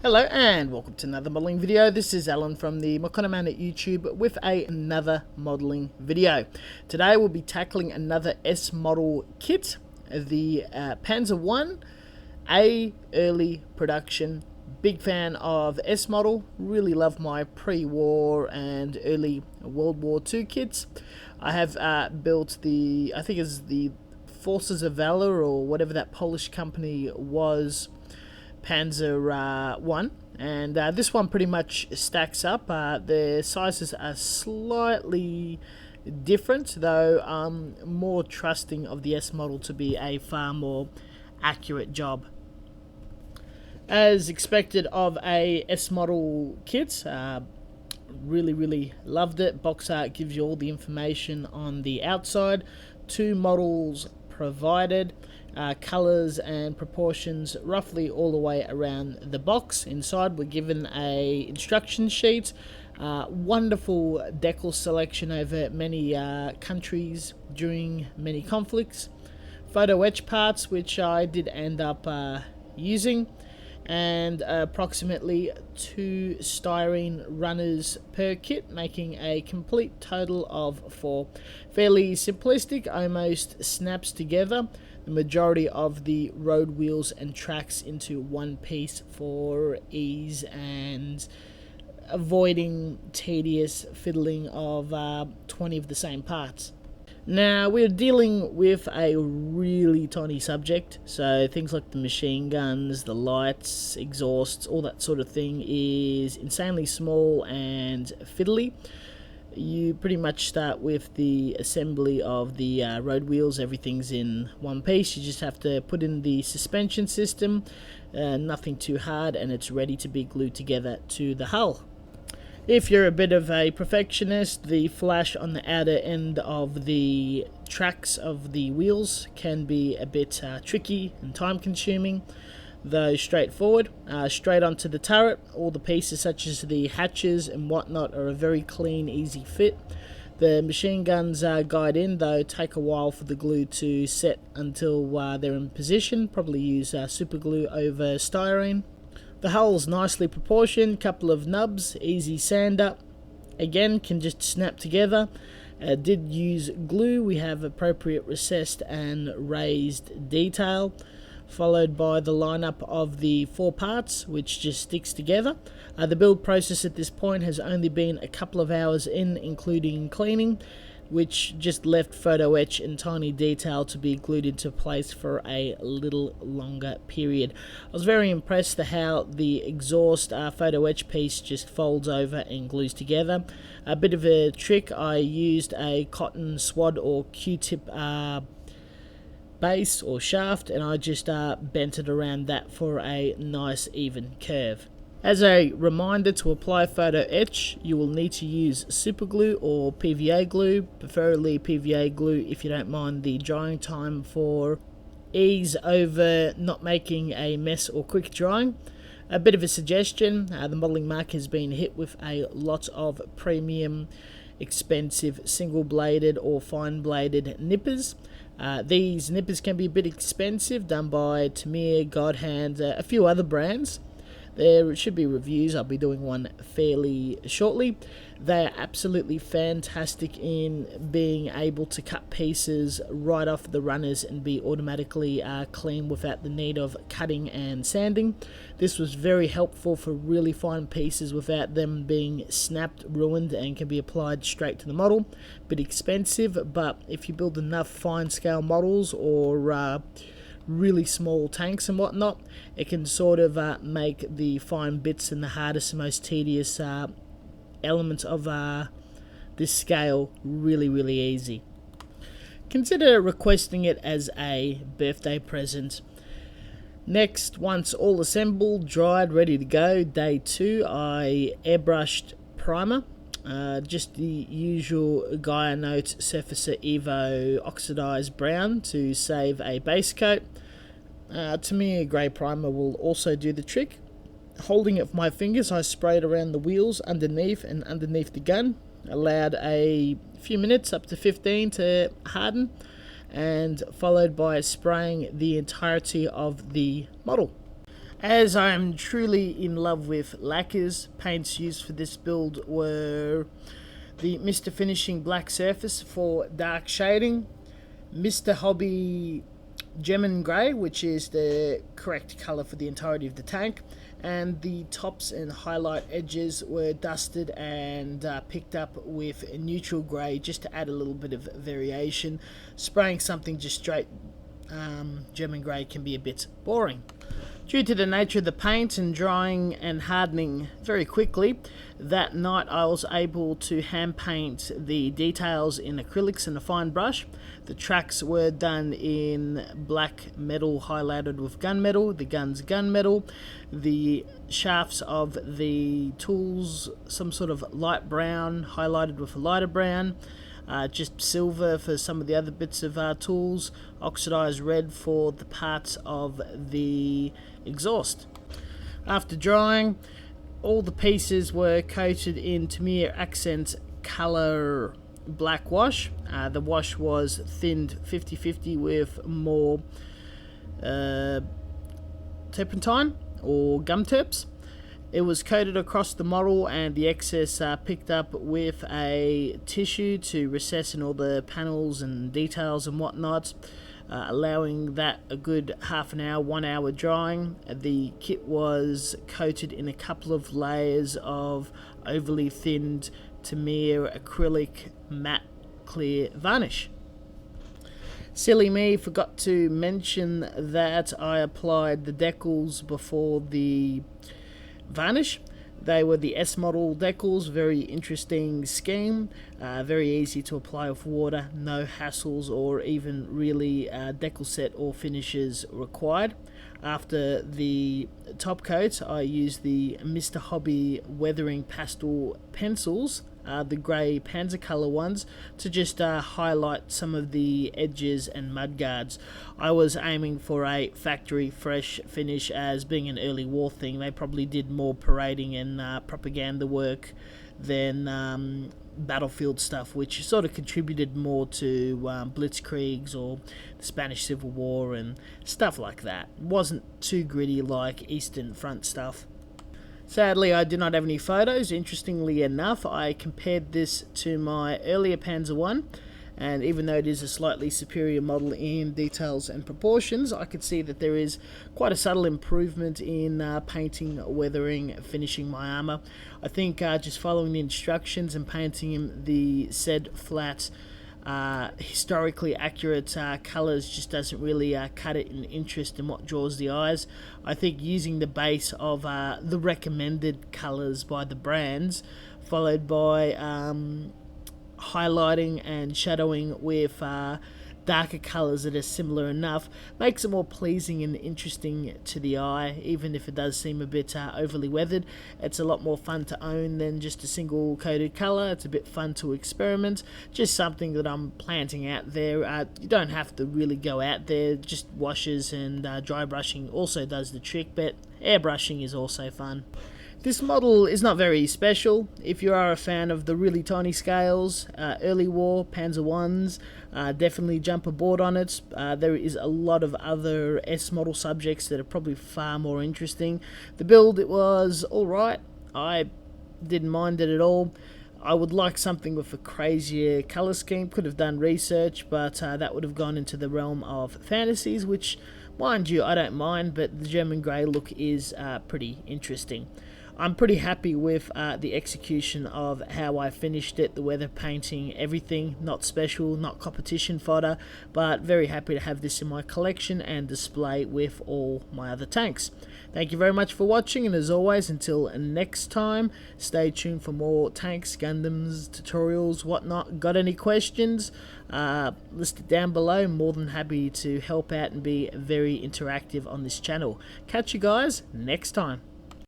Hello and welcome to another modelling video. This is Alan from the Mokonoman at YouTube with another modelling video. Today we'll be tackling another S model kit, the Panzer I early production. Big fan of S model, really love my pre-war and early World War II kits. I have built I think it's the Forces of Valor or whatever that Polish company was, Panzer I, and this one pretty much stacks up. The sizes are slightly different, though I'm more trusting of the S model to be a far more accurate job. As expected of a S model kit, really loved it. Box art gives you all the information on the outside. 2 models provided. Colors and proportions roughly all the way around the box. Inside we're given a instruction sheet, wonderful decal selection over many countries during many conflicts, photo etch parts which I did end up using, and approximately 2 styrene runners per kit, making a complete total of 4. Fairly simplistic, almost snaps together the majority of the road wheels and tracks into one piece for ease and avoiding tedious fiddling of 20 of the same parts. Now, we're dealing with a really tiny subject, so things like the machine guns, the lights, exhausts, all that sort of thing is insanely small and fiddly. You pretty much start with the assembly of the road wheels. Everything's in one piece. You just have to put in the suspension system, nothing too hard, and it's ready to be glued together to the hull. If you're a bit of a perfectionist, the flash on the outer end of the tracks of the wheels can be a bit tricky and time consuming, though straightforward. Straight onto the turret, all the pieces such as the hatches and whatnot are a very clean, easy fit. The machine guns guide in, though take a while for the glue to set until they're in position. Probably use super glue over styrene. The hull's nicely proportioned, couple of nubs, easy sand up. Again, can just snap together. Did use glue. We have appropriate recessed and raised detail, followed by the lineup of the 4 parts, which just sticks together. The build process at this point has only been a couple of hours in, including cleaning, which just left photo etch and tiny detail to be glued into place for a little longer period. I was very impressed at how the exhaust photo etch piece just folds over and glues together. A bit of a trick, I used a cotton swad or Q-tip base or shaft, and I just bent it around that for a nice even curve. As a reminder, to apply photo etch you will need to use super glue or PVA glue, preferably PVA glue if you don't mind the drying time for ease over not making a mess or quick drying. A bit of a suggestion, the modelling mark has been hit with a lot of premium expensive single bladed or fine bladed nippers. These nippers can be a bit expensive, done by Tamiya, Godhand, a few other brands. There should be reviews, I'll be doing one fairly shortly. They are absolutely fantastic in being able to cut pieces right off the runners and be automatically clean without the need of cutting and sanding. This was very helpful for really fine pieces without them being snapped, ruined, and can be applied straight to the model. Bit expensive, but if you build enough fine scale models or really small tanks and whatnot, it can sort of make the fine bits and the hardest and most tedious elements of this scale really easy. Consider requesting it as a birthday present. Next, once all assembled, dried, ready to go, day 2, I airbrushed primer. Just the usual Gaia Note Surfacer Evo oxidized brown to save a base coat. To me, a grey primer will also do the trick. Holding it with my fingers, I sprayed around the wheels underneath and underneath the gun. Allowed a few minutes, up to 15, to harden, and followed by spraying the entirety of the model. As I am truly in love with lacquers, paints used for this build were the Mr. Finishing Black Surface for dark shading, Mr. Hobby Gemini Grey, which is the correct colour for the entirety of the tank, and the tops and highlight edges were dusted and picked up with neutral grey just to add a little bit of variation. Spraying something just straight Gemini Grey can be a bit boring. Due to the nature of the paint and drying and hardening very quickly, that night I was able to hand paint the details in acrylics and a fine brush. The tracks were done in black metal highlighted with gunmetal, the gun's gunmetal, the shafts of the tools some sort of light brown highlighted with a lighter brown, just silver for some of the other bits of tools, oxidized red for the parts of the exhaust. After drying, all the pieces were coated in Tamiya Accent color black wash. The wash was thinned 50-50 with more turpentine or gum terps. It was coated across the model and the excess picked up with a tissue to recess in all the panels and details and whatnot, allowing that a good half an hour, 1 hour drying. The kit was coated in a couple of layers of overly thinned Tamiya acrylic matte clear varnish. Silly me, forgot to mention that I applied the decals before the varnish. They were the S model decals, very interesting scheme, very easy to apply with water, no hassles or even really decal set or finishes required. After the top coat, I used the Mr. Hobby Weathering Pastel pencils, the grey Panzer colour ones, to just highlight some of the edges and mudguards. I was aiming for a factory fresh finish, as being an early war thing, they probably did more parading and propaganda work than battlefield stuff, which sort of contributed more to blitzkriegs or the Spanish Civil War and stuff like that. It wasn't too gritty like Eastern Front stuff. Sadly, I did not have any photos. Interestingly enough, I compared this to my earlier Panzer I, and even though it is a slightly superior model in details and proportions, I could see that there is quite a subtle improvement in painting, weathering, finishing my armour. I think just following the instructions and painting him the said flat, historically accurate colours just doesn't really cut it in interest in what draws the eyes. I think using the base of the recommended colours by the brands, followed by highlighting and shadowing with darker colours that are similar enough, makes it more pleasing and interesting to the eye. Even if it does seem a bit overly weathered, it's a lot more fun to own than just a single coated colour. It's a bit fun to experiment, just something that I'm planting out there. You don't have to really go out there, just washes and dry brushing also does the trick, but airbrushing is also fun. This model is not very special. If you are a fan of the really tiny scales, early war, Panzer Is, definitely jump aboard on it. There is a lot of other S model subjects that are probably far more interesting. The build, it was alright. I didn't mind it at all. I would like something with a crazier colour scheme. Could have done research, but that would have gone into the realm of fantasies, which, mind you, I don't mind, but the Gemini Grey look is pretty interesting. I'm pretty happy with the execution of how I finished it, the weather painting, everything. Not special, not competition fodder, but very happy to have this in my collection and display with all my other tanks. Thank you very much for watching, and as always, until next time, stay tuned for more tanks, Gundams, tutorials, whatnot. Got any questions? List it down below. More than happy to help out and be very interactive on this channel. Catch you guys next time.